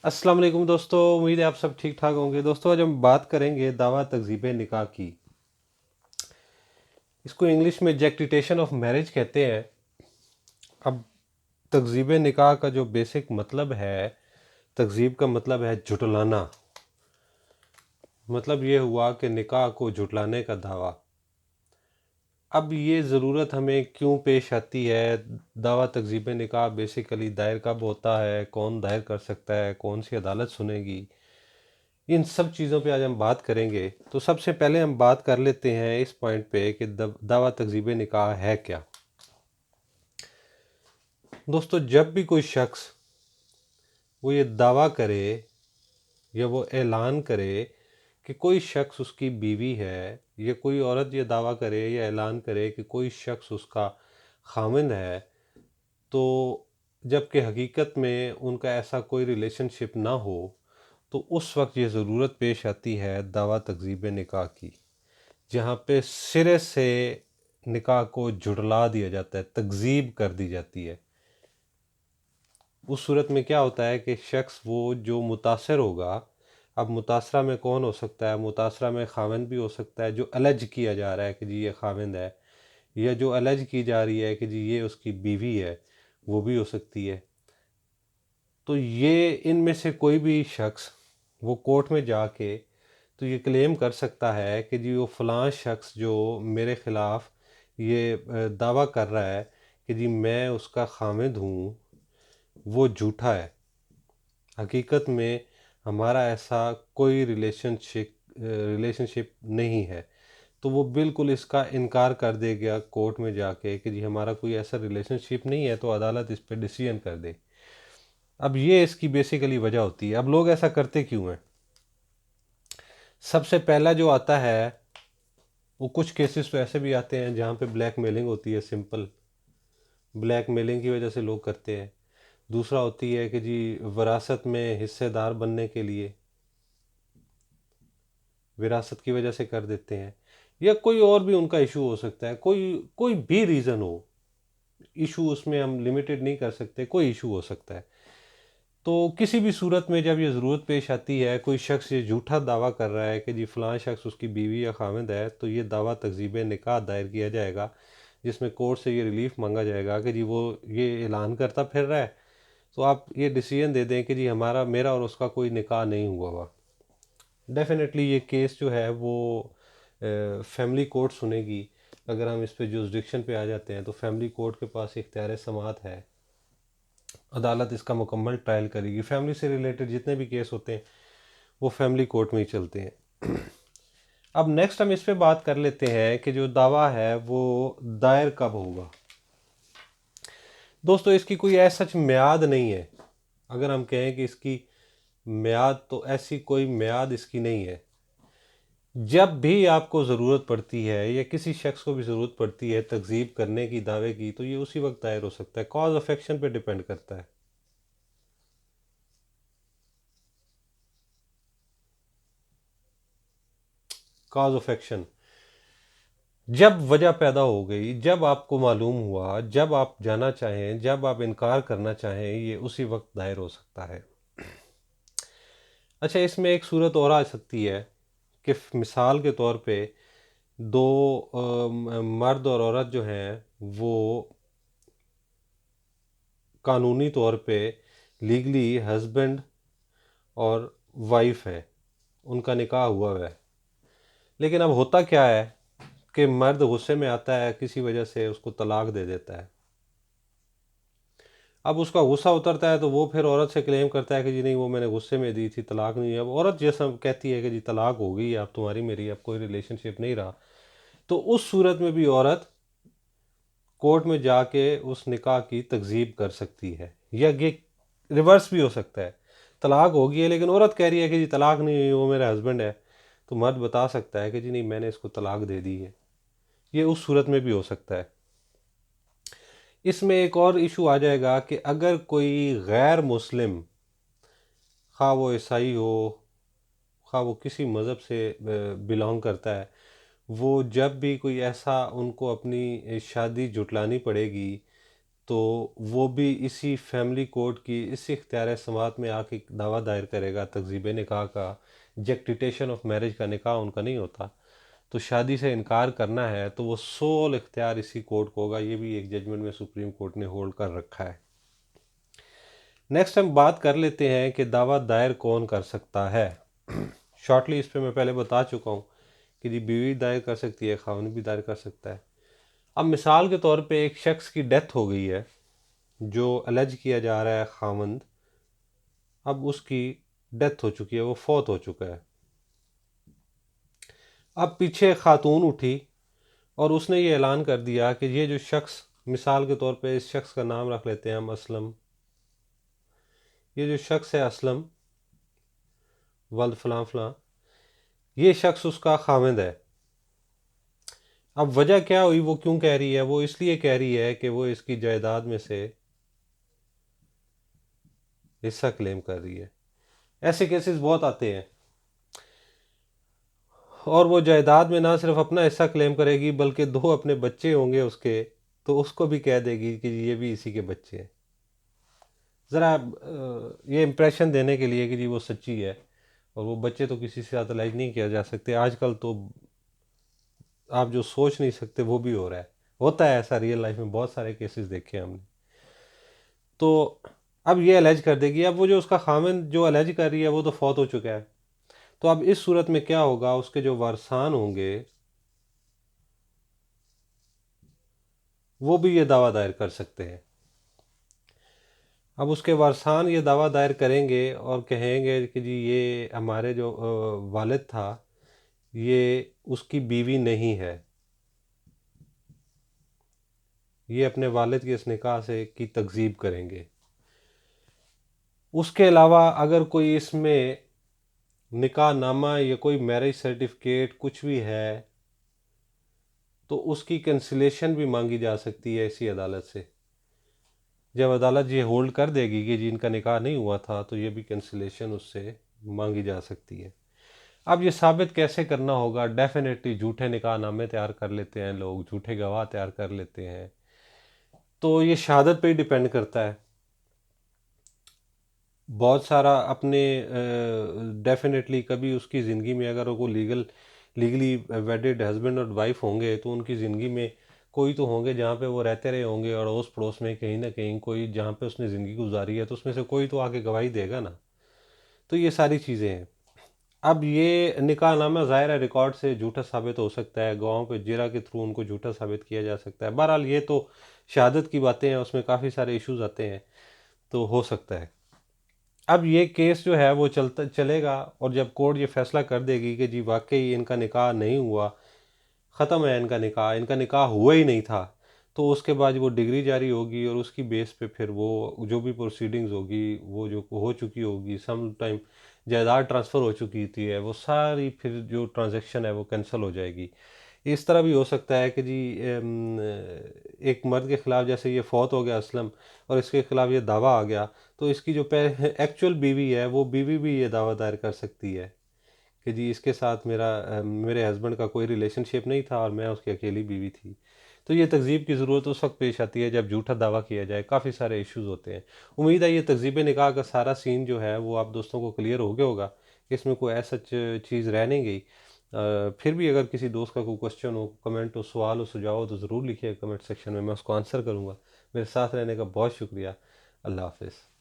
अस्सलाम वालेकुम दोस्तों, उम्मीद है आप सब ठीक ठाक होंगे। दोस्तों आज हम बात करेंगे दावा तकज़ीब निकाह की। इसको इंग्लिश में एजेक्टिटेशन ऑफ मैरिज कहते हैं। अब तकज़ीब निकाह का जो बेसिक मतलब है, तकज़ीब का मतलब है झुटलाना। मतलब ये हुआ कि निकाह को झुटलाने का दावा। अब ये ज़रूरत हमें क्यों पेश आती है? दावा तकज़ीब निकाह बेसिकली दायर कब होता है, कौन दायर कर सकता है, कौन सी अदालत सुनेगी, इन सब चीज़ों पे आज हम बात करेंगे। तो सबसे पहले हम बात कर लेते हैं इस पॉइंट पे कि दावा तकज़ीब निकाह है क्या। दोस्तों जब भी कोई शख्स वो ये दावा करे या वो ऐलान करे कि कोई शख्स उसकी बीवी है, या कोई औरत ये दावा करे या ऐलान करे कि कोई शख्स उसका खामिंद है, तो जबकि हकीकत में उनका ऐसा कोई रिलेशनशिप ना हो, तो उस वक्त ये ज़रूरत पेश आती है दावा तकज़ीब निकाह की, जहाँ पे सिरे से निकाह को जुड़ला दिया जाता है, तकज़ीब कर दी जाती है। उस सूरत में क्या होता है कि शख्स वो जो मुतासर होगा, अब मुतासरा में कौन हो सकता है? मुतासरा में खाविंद भी हो सकता है, जो अलज किया जा रहा है कि जी ये खाविंद है, या जो अलज की जा रही है कि जी ये उसकी बीवी है, वो भी हो सकती है। तो ये इनमें से कोई भी शख्स वो कोर्ट में जाके तो ये क्लेम कर सकता है कि जी वो फ़लाँ शख्स जो मेरे ख़िलाफ़ ये दावा कर रहा है कि जी मैं उसका खामिद हूँ, वो झूठा है। हकीकत में हमारा ऐसा कोई रिलेशनशिप नहीं है। तो वो बिल्कुल इसका इनकार कर देगा कोर्ट में जाके कि जी हमारा कोई ऐसा रिलेशनशिप नहीं है, तो अदालत इस पे डिसीजन कर दे। अब ये इसकी बेसिकली वजह होती है। अब लोग ऐसा करते क्यों हैं? सबसे पहला जो आता है, वो कुछ केसेस तो ऐसे भी आते हैं जहाँ पे ब्लैकमेलिंग होती है। सिंपल ब्लैकमेलिंग की वजह से लोग करते हैं। दूसरा होती है कि जी विरासत में हिस्सेदार बनने के लिए, विरासत की वजह से कर देते हैं, या कोई और भी उनका इशू हो सकता है। कोई कोई भी रीज़न हो, इशू उसमें हम लिमिटेड नहीं कर सकते, कोई इशू हो सकता है। तो किसी भी सूरत में जब ये ज़रूरत पेश आती है, कोई शख्स ये झूठा दावा कर रहा है कि जी फ़लाँ शख्स उसकी बीवी या खाविंद है, तो ये दावा तकज़ीब निकाह दायर किया जाएगा, जिसमें कोर्ट से ये रिलीफ मांगा जाएगा कि जी वो ये ऐलान करता फिर रहा है, तो आप ये डिसीजन दे दें कि जी हमारा मेरा और उसका कोई निकाह नहीं हुआ हुआ। डेफिनेटली ये केस जो है वो फैमिली कोर्ट सुनेगी। अगर हम इस पे जुरिस्डिक्शन पे आ जाते हैं, तो फैमिली कोर्ट के पास इख्तियार समाअत है। अदालत इसका मुकम्मल ट्रायल करेगी। फैमिली से रिलेटेड जितने भी केस होते हैं वो फैमिली कोर्ट में ही चलते हैं। अब नेक्स्ट हम इस पे बात कर लेते हैं कि जो दावा है वो दायर कब होगा। दोस्तों इसकी कोई ऐसा सच म्याद नहीं है। अगर हम कहें कि इसकी म्याद, तो ऐसी कोई म्याद इसकी नहीं है। जब भी आपको ज़रूरत पड़ती है या किसी शख्स को भी ज़रूरत पड़ती है तकज़ीब करने की, दावे की, तो ये उसी वक्त दायर हो सकता है। कॉज ऑफ एक्शन पे डिपेंड करता है। कॉज ऑफ एक्शन जब वजह पैदा हो गई, जब आपको मालूम हुआ, जब आप जाना चाहें, जब आप इनकार करना चाहें, ये उसी वक्त दायर हो सकता है। अच्छा, इसमें एक सूरत और आ सकती है कि मिसाल के तौर पे दो मर्द और औरत जो हैं वो कानूनी तौर पे लीगली हस्बैंड और वाइफ है, उनका निकाह हुआ है। लेकिन अब होता क्या है कि मर्द गुस्से में आता है, किसी वजह से उसको तलाक दे देता है। अब उसका गुस्सा उतरता है तो वो फिर औरत से क्लेम करता है कि जी नहीं, वो मैंने गुस्से में दी थी, तलाक नहीं है। अब औरत जैसा कहती है कि जी तलाक हो गई, अब तुम्हारी मेरी अब कोई रिलेशनशिप नहीं रहा। तो उस सूरत में भी औरत कोर्ट में जाके उस निकाह की तकजीब कर सकती है। या ये रिवर्स भी हो सकता है, तलाक हो गई है लेकिन औरत कह रही है कि जी तलाक नहीं हुई, वो मेरा हस्बैंड है। तो मर्द बता सकता है कि जी नहीं, मैंने इसको तलाक दे दी है। ये उस सूरत में भी हो सकता है। इसमें एक और इशू आ जाएगा कि अगर कोई गैर मुस्लिम, खा वो ईसाई हो, खा वो किसी मज़हब से बिलोंग करता है, वो जब भी कोई ऐसा उनको अपनी शादी जुटलानी पड़ेगी, तो वो भी इसी फैमिली कोर्ट की इसी इख्तियार समात में आके दावा दायर करेगा तकजीब निकाह का। जेक्टिटेशन ऑफ मैरिज का निकाह उनका नहीं होता, तो शादी से इनकार करना है तो वो सोल इख्तियार इसी कोर्ट को होगा। ये भी एक जजमेंट में सुप्रीम कोर्ट ने होल्ड कर रखा है। नेक्स्ट हम बात कर लेते हैं कि दावा दायर कौन कर सकता है। शॉर्टली इस पे मैं पहले बता चुका हूँ कि जी बीवी दायर कर सकती है, खाविंद भी दायर कर सकता है। अब मिसाल के तौर पे एक शख्स की डेथ हो गई है जो अलज किया जा रहा है खाविंद, अब उसकी डेथ हो चुकी है, वो फौत हो चुका है। अब पीछे खातून उठी और उसने ये ऐलान कर दिया कि ये जो शख्स, मिसाल के तौर पे इस शख्स का नाम रख लेते हैं हम असलम, ये जो शख्स है असलम वल्द फलां फलां, ये शख्स उसका खाविंद है। अब वजह क्या हुई, वो क्यों कह रही है? वो इसलिए कह रही है कि वो इसकी जायदाद में से हिस्सा क्लेम कर रही है। ऐसे केसेस बहुत आते हैं, और वो जायदाद में ना सिर्फ अपना हिस्सा क्लेम करेगी बल्कि दो अपने बच्चे होंगे उसके, तो उसको भी कह देगी कि ये भी इसी के बच्चे हैं। ज़रा ये इम्प्रेशन देने के लिए कि जी वो सच्ची है, और वो बच्चे तो किसी से अलाइज नहीं किया जा सकते। आजकल तो आप जो सोच नहीं सकते वो भी हो रहा है, होता है ऐसा रियल लाइफ में, बहुत सारे केसेस देखे हैं हमने। तो अब ये अलेज कर देगी। अब वो जो उसका खामिन जो अलेज कर रही है वो तो फौत हो चुका है, तो अब इस सूरत में क्या होगा, उसके जो वारसान होंगे वो भी ये दावा दायर कर सकते हैं। अब उसके वारसान ये दावा दायर करेंगे और कहेंगे कि जी ये हमारे जो वालिद था ये उसकी बीवी नहीं है, ये अपने वालिद के इस निकाह से की तकजीब करेंगे। उसके अलावा अगर कोई इसमें निकाह नामा या कोई मैरिज सर्टिफिकेट कुछ भी है तो उसकी कैंसिलेशन भी मांगी जा सकती है इसी अदालत से। जब अदालत ये होल्ड कर देगी कि जिनका निकाह नहीं हुआ था तो ये भी कैंसिलेशन उससे मांगी जा सकती है। अब ये साबित कैसे करना होगा? डेफिनेटली झूठे निकाह नामे तैयार कर लेते हैं लोग, झूठे गवाह तैयार कर लेते हैं, तो ये शहादत पे ही डिपेंड करता है। बहुत सारा अपने डेफिनेटली कभी उसकी ज़िंदगी में अगर वो लीगली वेडेड हस्बैंड और वाइफ होंगे तो उनकी ज़िंदगी में कोई तो होंगे जहाँ पे वो रहते रहे होंगे, और अड़ोस पड़ोस में कहीं ना कहीं कोई जहाँ पे उसने ज़िंदगी गुजारी है तो उसमें से कोई तो आके गवाही देगा ना। तो ये सारी चीज़ें हैं। अब ये निकाहनामा ज़ाहिर है रिकॉर्ड से झूठा साबित हो सकता है, गवाहों पे जिरा के थ्रू उनको झूठा साबित किया जा सकता है। बहरहाल ये तो शहादत की बातें हैं, उसमें काफ़ी सारे इश्यूज आते हैं, तो हो सकता है। अब ये केस जो है वो चलेगा, और जब कोर्ट ये फैसला कर देगी कि जी वाकई इनका निकाह नहीं हुआ, ख़त्म है इनका निकाह हुआ ही नहीं था, तो उसके बाद वो डिग्री जारी होगी और उसकी बेस पे फिर वो जो भी प्रोसीडिंग्स होगी वो जो हो चुकी होगी, सम टाइम जायदाद ट्रांसफ़र हो चुकी थी है, वो सारी फिर जो ट्रांजैक्शन है वो कैंसिल हो जाएगी। इस तरह भी हो सकता है कि जी एक मर्द के ख़िलाफ़ जैसे ये फ़ौत हो गया असलम, और इसके ख़िलाफ़ ये दावा आ गया, तो इसकी जो एक्चुअल बीवी है वो बीवी भी ये दावा दायर कर सकती है कि जी इसके साथ मेरे हस्बैंड का कोई रिलेशनशिप नहीं था और मैं उसकी अकेली बीवी थी। तो ये तकज़ीब की ज़रूरत उस वक्त पेश आती है जब झूठा दावा किया जाए, काफ़ी सारे इश्यूज़ होते हैं। उम्मीद है ये तकज़ीब निकाह का सारा सीन जो है वो आप दोस्तों को क्लियर हो गया होगा कि इसमें कोई ऐसा चीज़ रह नहीं गई। फिर भी अगर किसी दोस्त का कोई क्वेश्चन हो, कमेंट हो, सवाल हो, सुझाव हो तो ज़रूर लिखिए कमेंट सेक्शन में, मैं उसको आंसर करूँगा। मेरे साथ रहने का बहुत शुक्रिया। अल्लाह हाफ़िज़।